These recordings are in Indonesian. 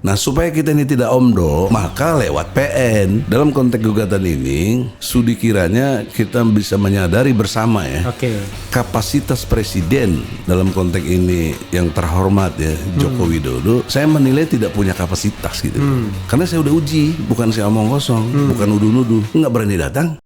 Nah, supaya kita ini tidak omdo, maka lewat PN. Dalam konteks gugatan ini, studi kiranya kita bisa menyadari bersama ya. Kapasitas presiden dalam konteks ini yang terhormat ya, Joko Widodo, saya menilai tidak punya kapasitas gitu. Karena saya udah uji, bukan saya omong kosong, bukan nuduh-nuduh, nggak berani datang.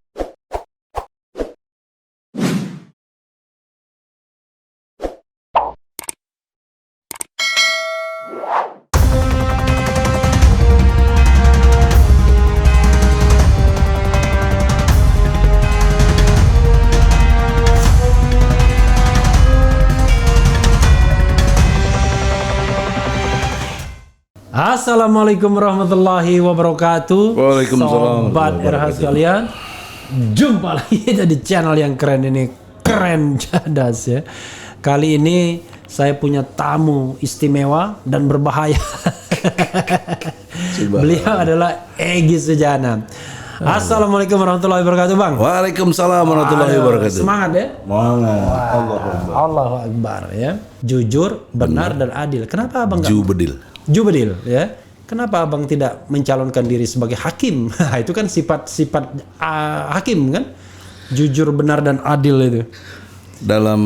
Assalamualaikum warahmatullahi wabarakatuh. Waalaikumsalam. Sobat RH sekalian, jumpa lagi di channel yang keren ini, keren cadas ya. Kali ini saya punya tamu istimewa dan berbahaya. Beliau adalah Egy Sujana. Assalamualaikum warahmatullahi wabarakatuh, Bang. Waalaikumsalam warahmatullahi wabarakatuh. Semangat ya. Semangat. Allahu Akbar ya. Jujur, benar dan adil. Kenapa Abang Jubedil ya. Kenapa Abang tidak mencalonkan diri sebagai hakim? Itu kan sifat-sifat hakim kan? Jujur, benar dan adil itu. Dalam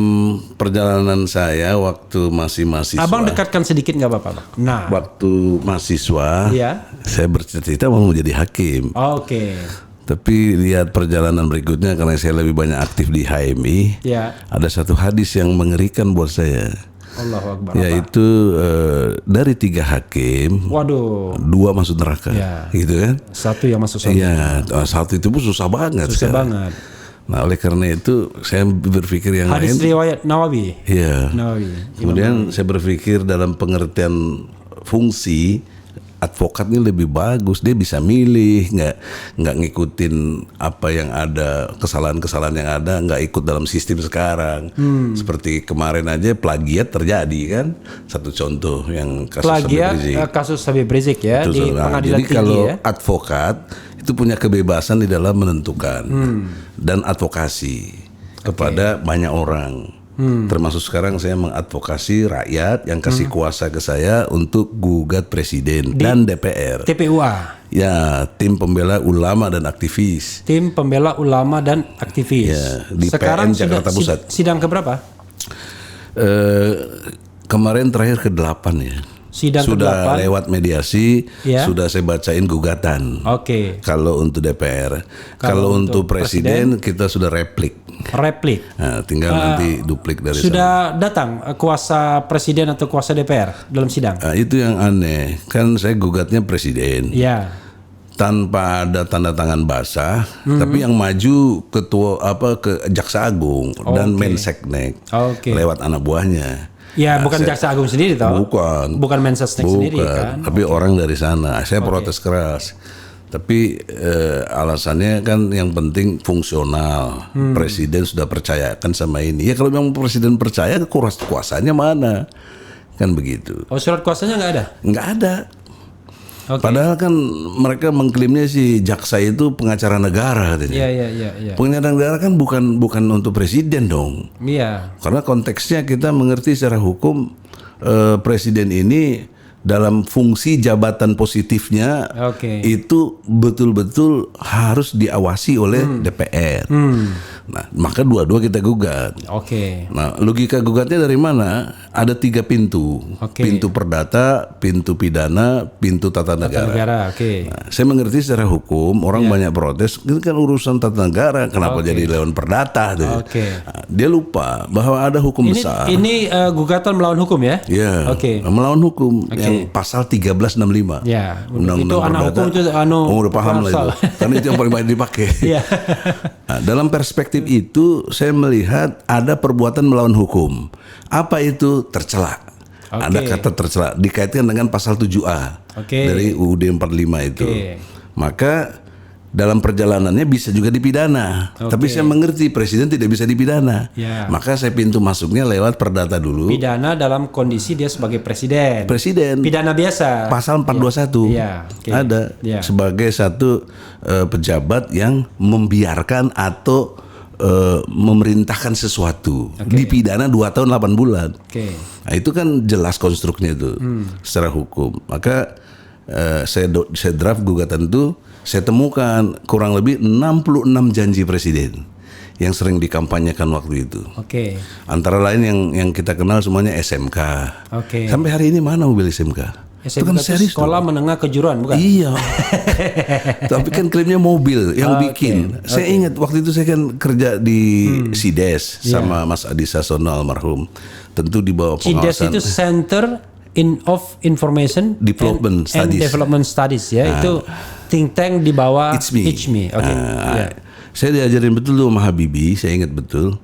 perjalanan saya waktu masih mahasiswa. Abang dekatkan sedikit nggak apa-apa, Bang? Nah, waktu mahasiswa, ya. Saya bercita-cita mau jadi hakim. Oke. Tapi lihat perjalanan berikutnya, karena saya lebih banyak aktif di HMI, ya. Ada satu hadis yang mengerikan buat saya. Allahu Akbar. Yaitu dari 3 hakim, waduh, 2 masuk neraka, ya. Gitu kan? 1 yang masuk surga. Iya, 1 itu pun susah banget. Susah banget. Nah, oleh karena itu saya berpikir yang hadis lain. Riwayat Nawawi. Iya. Nawawi. Kemudian saya berpikir dalam pengertian fungsi, advokat ini lebih bagus, dia bisa milih, nggak ngikutin apa yang ada, kesalahan-kesalahan yang ada, nggak ikut dalam sistem sekarang. Seperti kemarin aja plagiat terjadi kan, satu contoh yang kasus plagiat, Habib Rizik. Kasus Habib Rizik ya. Betul, di pengadilan jadi tinggi kalau ya. Advokat itu punya kebebasan di dalam menentukan dan advokasi kepada banyak orang. Termasuk sekarang saya mengadvokasi rakyat yang kasih kuasa ke saya untuk gugat presiden dan DPR. TPUA. Ya, tim pembela ulama dan aktivis. Tim pembela ulama dan aktivis. Ya, di sekarang PN Jakarta Pusat. Sidang keberapa? Kemarin terakhir ke-8 ya. Sidang sudah ke-8. Lewat mediasi, ya. Sudah saya bacain gugatan. Oke. Kalau untuk DPR, kalau untuk presiden kita sudah replik. Nah, tinggal nanti duplik dari sudah sana. Datang kuasa presiden atau kuasa DPR dalam sidang. Nah, itu yang aneh, kan saya gugatnya presiden. Ya. Tanpa ada tanda tangan basah, tapi yang maju ke Jaksa Agung dan Menseknek lewat anak buahnya. Ya, bukan Jaksa Agung sendiri toh? Bukan Mensesnek sendiri kan? Tapi orang dari sana. Saya protes keras. Tapi alasannya kan yang penting fungsional. Presiden sudah percayakan sama ini. Ya kalau memang presiden percaya, kuasanya mana? Kan begitu. Oh, surat kuasanya nggak ada? Nggak ada. Padahal kan mereka mengklaimnya si jaksa itu pengacara negara katanya. Iya. Pengacara negara kan bukan untuk presiden dong. Iya. Karena konteksnya kita mengerti secara hukum presiden ini dalam fungsi jabatan positifnya itu betul-betul harus diawasi oleh DPR. Nah, maka dua-dua kita gugat. Nah, logika gugatnya dari mana? Ada 3 pintu. Pintu perdata, pintu pidana, pintu tata negara. Nah, saya mengerti secara hukum, orang banyak protes, ini kan urusan tata negara, kenapa jadi lewat perdata? Nah, dia lupa bahwa ada hukum besar. Ini gugatan melawan hukum ya? Iya. Melawan hukum yang pasal 1365. Ya, Undang-undang itu anak hukum itu udah paham lah itu. Karena itu yang paling banyak dipakai. Nah, dalam perspektif itu saya melihat ada perbuatan melawan hukum. Apa itu? Tercela. Ada kata tercela dikaitkan dengan pasal 7A dari UUD 45 itu. Maka dalam perjalanannya bisa juga dipidana. Tapi saya mengerti presiden tidak bisa dipidana. Maka saya pintu masuknya lewat perdata dulu. Pidana dalam kondisi dia sebagai presiden. Pidana biasa. Pasal 421. Ada sebagai satu pejabat yang membiarkan atau memerintahkan sesuatu, dipidana 2 tahun 8 bulan. Nah, itu kan jelas konstruknya itu secara hukum. Maka saya draft gugatan itu, saya temukan kurang lebih 66 janji presiden yang sering dikampanyekan waktu itu. Oke. Antara lain yang kita kenal semuanya SMK. Oke. Sampai hari ini mana mobil SMK? SMK itu kan serius sekolah menengah kejuruan, bukan? Iya. Tapi kan klaimnya mobil yang bikin. Saya ingat waktu itu saya kan kerja di CIDES sama Mas Adi Sasono almarhum. Tentu di bawah pengawasan. CIDES itu Center of Information Development and Development Studies ya. Itu think tank di bawah ICMI. Oke. Saya diajarin betul tuh sama Habibie, saya ingat betul.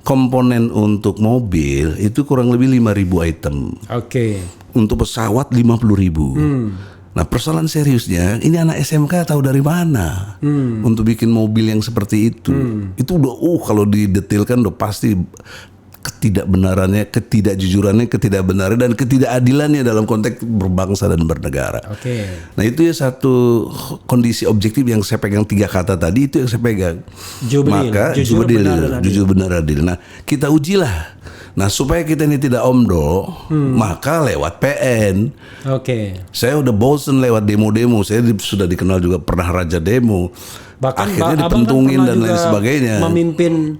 Komponen untuk mobil itu kurang lebih 5.000 item. Oke. Untuk pesawat 50.000. Nah persoalan seriusnya ini anak SMK tahu dari mana untuk bikin mobil yang seperti itu. Itu udah kalau didetailkan udah pasti ketidakbenarannya, ketidakjujurannya, ketidakbenaran dan ketidakadilannya dalam konteks berbangsa dan bernegara. Nah itu ya satu kondisi objektif yang saya pegang 3 kata tadi, itu yang saya pegang. Maka jujur, benar, adil. Nah kita ujilah. Nah supaya kita ini tidak omdo, maka lewat PN. Saya udah bosen lewat demo-demo. Saya sudah dikenal juga pernah raja demo. Bahkan akhirnya ditentungin dan lain sebagainya. Memimpin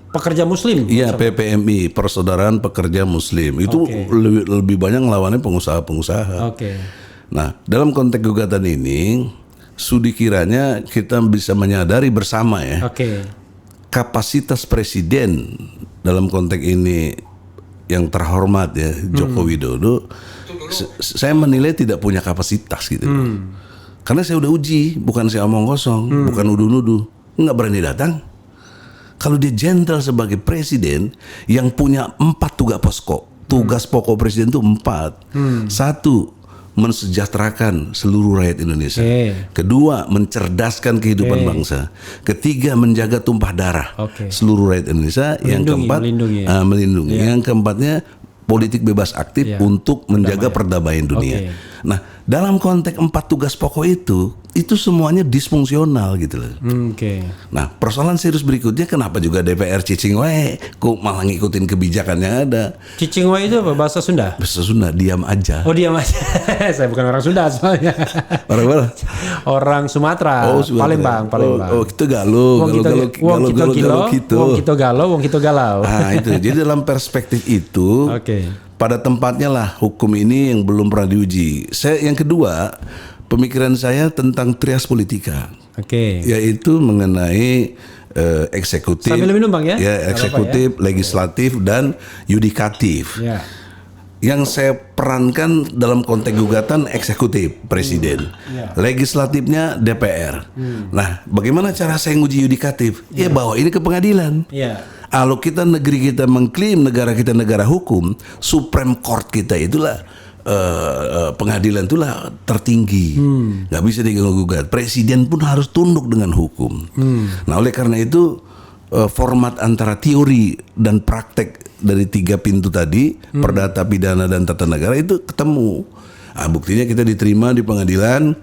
pekerja Muslim. Iya, PPMI, Persaudaraan Pekerja Muslim. Itu lebih banyak lawannya pengusaha-pengusaha. Nah dalam konteks gugatan ini, studi kiranya kita bisa menyadari bersama ya. Kapasitas presiden dalam konteks ini yang terhormat ya Joko Widodo, saya menilai tidak punya kapasitas gitu. Karena saya udah uji, bukan saya omong kosong, bukan nuduh-nuduh, nggak berani datang. Kalau dia jenderal sebagai presiden yang punya 4 tugas pokok, tugas pokok presiden itu 4. 1, mensejahterakan seluruh rakyat Indonesia. Kedua, mencerdaskan kehidupan bangsa. Ketiga, menjaga tumpah darah seluruh rakyat Indonesia. Yang keempat, melindungi. Yang keempatnya, politik bebas aktif untuk menjaga perdamaian dunia. Nah, dalam konteks 4 tugas pokok itu semuanya disfungsional gitu loh. Nah, persoalan serius berikutnya, kenapa juga DPR cicing wae, kok malah ngikutin kebijakan yang ada. Cicing wae itu apa bahasa Sunda? Bahasa Sunda, diam aja. Oh, diam aja. Saya bukan orang Sunda soalnya. Orang mana? Orang Sumatera. Palembang. Oh, kita galau. Wong kita galau. Nah, itu. Jadi dalam perspektif itu, pada tempatnya lah hukum ini yang belum pernah diuji. Yang kedua, pemikiran saya tentang trias politika, yaitu mengenai eksekutif, sambil minum Bang ya, eksekutif, legislatif dan yudikatif. Yang saya perankan dalam konteks gugatan eksekutif presiden, legislatifnya DPR. Nah, bagaimana cara saya nguji yudikatif? Ya bawa ini ke pengadilan. Kalau negeri kita mengklaim negara kita negara hukum, Supreme Court kita itulah pengadilan itulah tertinggi, nggak bisa diganggu gugat. Presiden pun harus tunduk dengan hukum. Nah oleh karena itu format antara teori dan praktek dari 3 pintu tadi, perdata, pidana dan tata negara itu ketemu. Nah, buktinya kita diterima di pengadilan,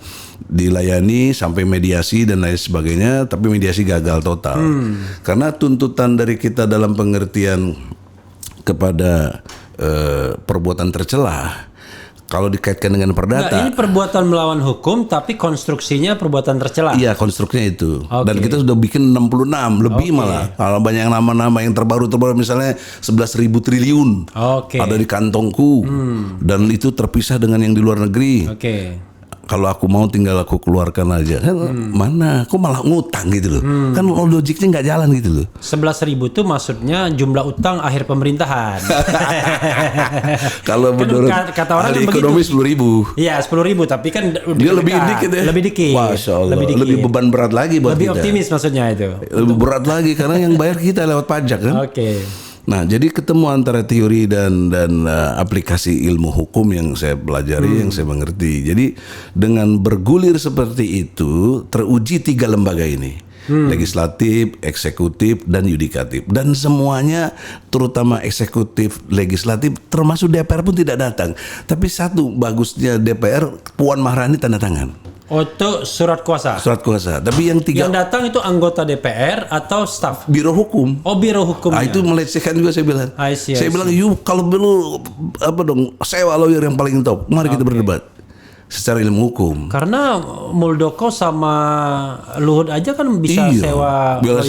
dilayani sampai mediasi dan lain sebagainya, tapi mediasi gagal total. Karena tuntutan dari kita dalam pengertian kepada perbuatan tercela, kalau dikaitkan dengan perdata. Ini perbuatan melawan hukum tapi konstruksinya perbuatan tercela. Iya, konstruksinya itu. Dan kita sudah bikin 66 lebih malah. Kalau banyak nama-nama yang terbaru misalnya 11.000 triliun. Ada di kantongku. Dan itu terpisah dengan yang di luar negeri. Kalau aku mau tinggal aku keluarkan aja. Mana? Kok malah ngutang gitu loh. Kan logiknya nggak jalan gitu loh. 11.000 itu maksudnya jumlah utang akhir pemerintahan. Kalau menurut kata orang ahli ekonomi 10.000. Iya 10.000, tapi kan dia lebih dikit ya. Lebih dikit. Masya Allah. Lebih beban berat lagi buat lebih kita. Lebih optimis maksudnya itu. Lebih berat lagi karena yang bayar kita lewat pajak kan. Nah, jadi ketemu antara teori dan aplikasi ilmu hukum yang saya pelajari, yang saya mengerti. Jadi dengan bergulir seperti itu, teruji 3 lembaga ini. Legislatif, eksekutif, dan yudikatif. Dan semuanya, terutama eksekutif, legislatif, termasuk DPR pun tidak datang. Tapi satu bagusnya DPR, Puan Maharani tanda tangan. Oh, itu surat kuasa. Surat kuasa. Tapi yang datang itu anggota DPR atau staf? Biro hukum. Oh, biro hukum. Itu melecehkan juga saya bilang. Saya bilang, kalau perlu sewa lawyer yang paling top. Mari kita berdebat secara ilmu hukum. Karena Muldoko sama Luhut aja kan bisa sewa bela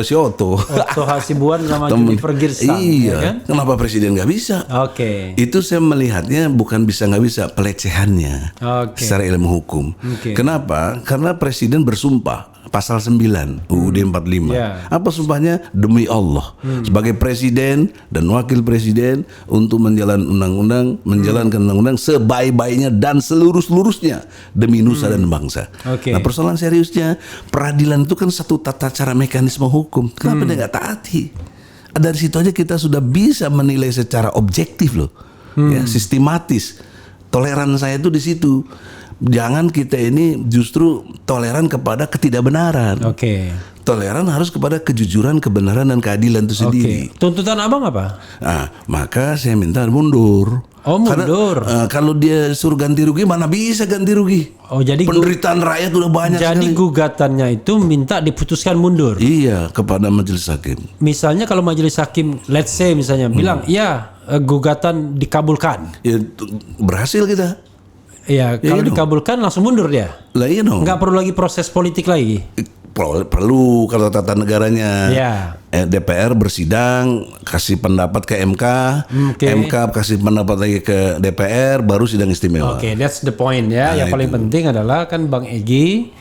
si Otto Hasibuan sama Junifer Girsang. Iya, ya kan? Kenapa presiden nggak bisa? Oke. Itu saya melihatnya bukan bisa nggak bisa, pelecehannya secara ilmu hukum. Kenapa? Karena presiden bersumpah pasal 9 UUD 45. Apa sumpahnya? Demi Allah sebagai presiden dan wakil presiden untuk menjalankan undang-undang sebaik-baiknya dan seluruh-seluruhnya demi nusa dan bangsa. Nah, persoalan seriusnya, peradilan itu kan satu tata cara mekanisme hukum. Kenapa dia nggak taati? Dari situ aja kita sudah bisa menilai secara objektif loh, ya, sistematis. Toleran saya itu di situ. Jangan kita ini justru toleran kepada ketidakbenaran. Toleran harus kepada kejujuran, kebenaran, dan keadilan itu sendiri. Tuntutan abang apa? Nah, maka saya minta mundur. Oh, mundur. Karena, kalau dia suruh ganti rugi, mana bisa ganti rugi? Oh, jadi penderitaan rakyat udah banyak jadi sekali. Gugatannya itu minta diputuskan mundur. Iya, kepada majelis hakim. Misalnya kalau majelis hakim, let's say misalnya bilang, ya gugatan dikabulkan. Ya, berhasil kita. Iya, kalau dikabulkan langsung mundur dia. Lah iya dong. Nggak perlu lagi proses politik lagi. Perlu kalau tata negaranya. DPR bersidang, kasih pendapat ke MK, MK kasih pendapat lagi ke DPR, baru sidang istimewa. That's the point ya. Yang paling penting adalah kan Bang Egy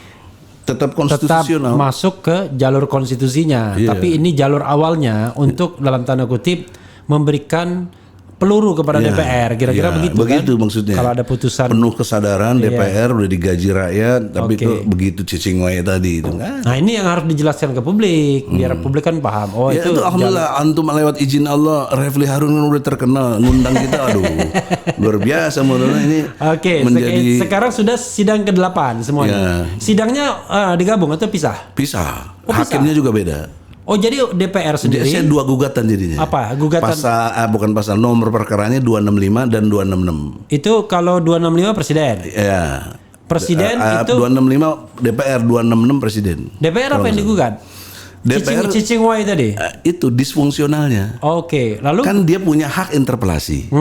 tetap konstitusional, masuk ke jalur konstitusinya. Tapi ini jalur awalnya untuk dalam tanda kutip memberikan peluru kepada DPR, kira-kira begitu kan? Maksudnya. Kalau ada putusan penuh kesadaran DPR udah digaji rakyat, tapi kok begitu cicing wae tadi itu kan. Nah, ini yang harus dijelaskan ke publik, biar publik kan paham. Oh, itu alhamdulillah antum lewat izin Allah, Refli Harun kan udah terkenal ngundang kita, aduh. Luar biasa menurut ini. Menjadi sekarang sudah sidang ke-8 semuanya. Sidangnya digabung atau pisah? Pisah. Hakimnya juga beda. Oh, jadi DPR sendiri? Saya 2 gugatan jadinya. Apa? Gugatan? Bukan pasal, nomor perkaranya 265 dan 266. Itu kalau 265 presiden? Iya. Presiden itu? 265 DPR, 266 presiden. DPR apa yang digugat? DPR cicing wai tadi? Itu disfungsionalnya. Lalu? Kan dia punya hak interpelasi.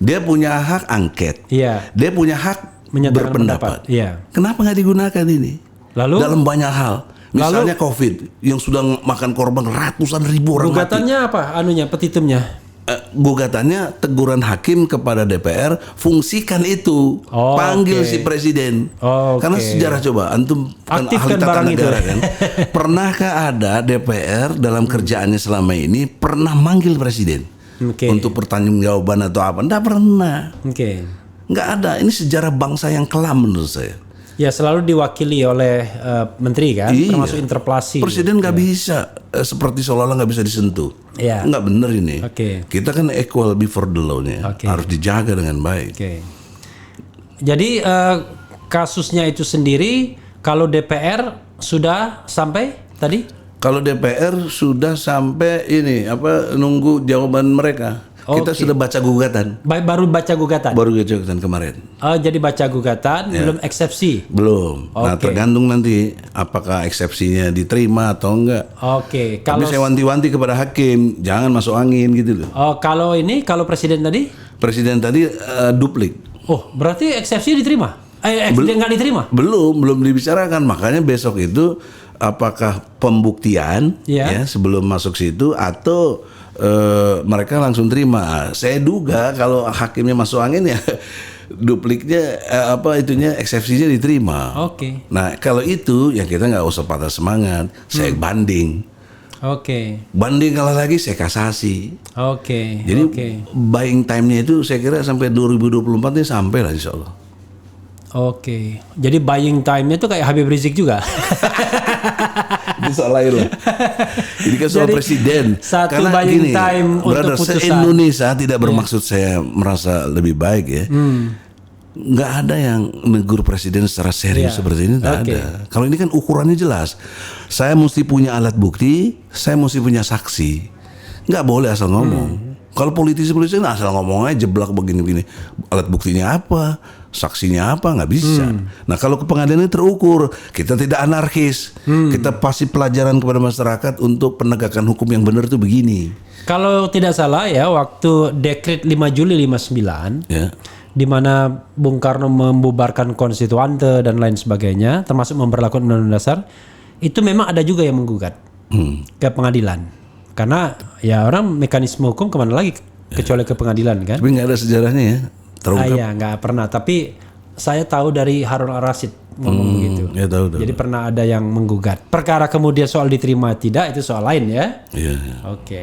Dia punya hak angket. Dia punya hak berpendapat. Kenapa nggak digunakan ini? Lalu? Dalam banyak hal. Misalnya COVID yang sudah makan korban ratusan ribu orang. Gugatannya apa? Petitumnya? Gugatannya teguran hakim kepada DPR, fungsikan itu, panggil si presiden. Karena sejarah coba, antum kan ahli tata negara kan. Pernahkah ada DPR dalam kerjaannya selama ini pernah manggil presiden untuk pertanggungjawaban atau apa? Nggak pernah. Nggak ada. Ini sejarah bangsa yang kelam menurut saya. Ya, selalu diwakili oleh menteri kan, termasuk interpelasi. Presiden nggak bisa seperti seolah-olah nggak bisa disentuh. Nggak bener ini. Kita kan equal before the law-nya, harus dijaga dengan baik. Jadi kasusnya itu sendiri, kalau DPR sudah sampai tadi? Kalau DPR sudah sampai nunggu jawaban mereka. Kita sudah baca gugatan. Baru baca gugatan? Baru baca gugatan kemarin. Jadi baca gugatan, belum eksepsi? Belum. Nah, tergantung nanti apakah eksepsinya diterima atau enggak. Tapi saya wanti-wanti kepada hakim, jangan masuk angin gitu loh. Kalau presiden tadi? Presiden tadi duplik. Berarti eksepsi diterima? Nggak diterima? Belum dibicarakan. Makanya besok itu apakah pembuktian sebelum masuk situ atau mereka langsung terima. Saya duga kalau hakimnya masuk angin ya dupliknya eksepsinya diterima. Nah, kalau itu ya kita nggak usah patah semangat. Saya banding. Banding kalah lagi saya kasasi. Jadi buying time-nya itu saya kira sampai 2024 ini sampai lah insya Allah. Jadi buying time-nya itu kayak Habib Rizik juga. Itu soal lain lah. Ini kan soal presiden. Satu buying time untuk putusan. Se-Indonesia tidak bermaksud saya merasa lebih baik ya. Nggak ada yang menegur presiden secara serius seperti ini. Nggak ada. Kalau ini kan ukurannya jelas. Saya mesti punya alat bukti, saya mesti punya saksi. Nggak boleh asal ngomong. Kalau politisi asal ngomong aja jeblak begini-begini. Alat buktinya apa? Saksinya apa? Nggak bisa. Nah kalau ke pengadilan ini terukur. Kita tidak anarkis. Kita pasti pelajaran kepada masyarakat untuk penegakan hukum yang benar itu begini. Kalau tidak salah ya, waktu dekret 5 Juli 59 Ya. di mana Bung Karno membubarkan konstituante dan lain sebagainya, termasuk memperlakukan Undang-Undang Dasar, itu memang ada juga yang menggugat ke pengadilan. Karena ya orang mekanisme hukum kemana lagi kecuali ke pengadilan kan? Tapi nggak ada sejarahnya ya. Terungkap. Iya, nggak pernah. Tapi saya tahu dari Harun Ar-Rasyid ngomong begitu. Ya, tahu. Jadi pernah ada yang menggugat. Perkara kemudian soal diterima tidak itu soal lain ya. Iya. Oke.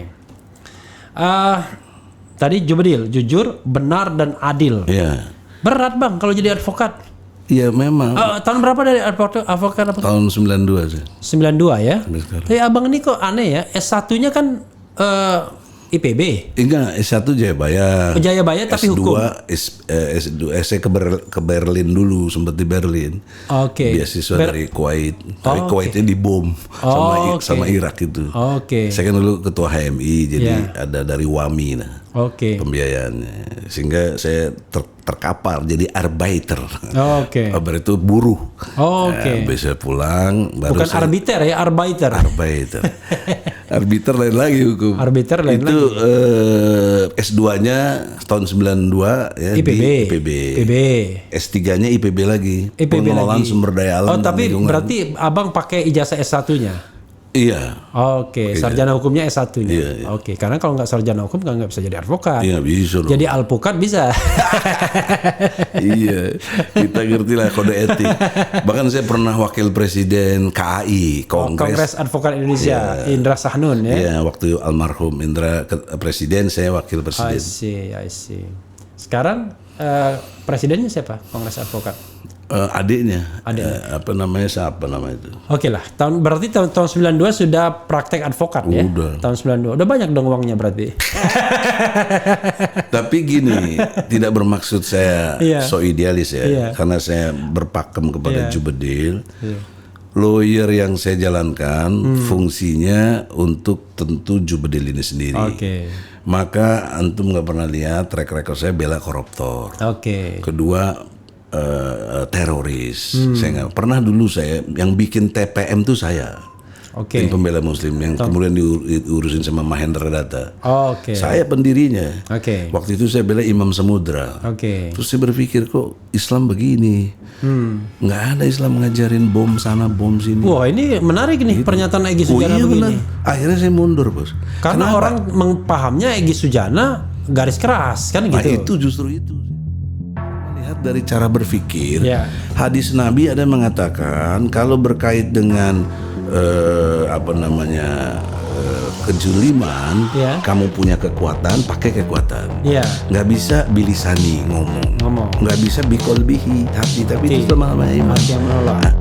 Tadi Jubedil, jujur, benar dan adil. Iya. Berat bang kalau jadi advokat. Iya memang. Tahun berapa dari advokat apa? Tahun 92 sih. 92 ya. Sampai sekarang. Tapi abang ini kok aneh ya. S1-nya kan IPB. Enggak, S1 Jayabaya. Jayabaya tapi S2, hukum. saya ke Berlin dulu, sempat di Berlin. Oke. Beasiswa dari Kuwait. Tapi Kuwaitnya dibom sama Irak itu. Oke. Saya kan dulu ketua HMI, jadi ada dari WAMI pembiayaannya. Sehingga saya terkapar jadi arbeiter. Oke. Arbeiter itu buruh. Oke. Bisa pulang. Baru Bukan arbiter ya, arbeiter. Arbeiter. Arbiter lain lagi hukum. Arbiter lain itu S2-nya tahun 92 ya IPB. di IPB. S3-nya IPB lagi. Pengelolaan sumber daya alam. Oh, tapi berarti abang pakai ijazah S1-nya. Iya. Oke, sarjana hukumnya S1-nya. Iya. Oke, karena kalau nggak sarjana hukum nggak bisa jadi advokat. Iya, bisa dong. Jadi alpukat bisa. Iya, kita ngerti lah kode etik. Bahkan saya pernah wakil presiden KAI, Kongres Advokat Indonesia, Indra Sahnun ya. Iya, waktu almarhum Indra presiden, saya wakil presiden. I see. Sekarang presidennya siapa? Kongres Advokat. Adiknya. Siapa nama itu? Oke lah, berarti tahun 92 sudah praktek advokat ya? Udah. Tahun 92. Udah banyak dong uangnya berarti. Tapi gini, tidak bermaksud saya so idealis ya. Karena saya berpakem kepada Jubedil. Lawyer yang saya jalankan fungsinya untuk tentu Jubedil ini sendiri. Maka antum nggak pernah lihat track record saya bela koruptor. Kedua teroris. Saya nggak pernah dulu saya yang bikin TPM tuh saya. Tim pembela Muslim yang kemudian diurusin sama Mahendra Data. Saya pendirinya. Waktu itu saya bela Imam Samudra. Terus saya berpikir kok Islam begini. Nggak ada Islam ngajarin bom sana bom sini. Wah ini menarik nih pernyataan Egy Sujana begini. Benar. Akhirnya saya mundur bos. Karena orang mengpahamnya Egy Sujana garis keras kan gitu. Nah itu justru itu. Lihat dari cara berpikir. Hadis Nabi ada mengatakan kalau berkait dengan kejuliman, kamu punya kekuatan, pakai kekuatan. Nggak bisa bilisani ngomong. Nggak bisa bikolbihi hati, tapi itu sama iman yang menolak.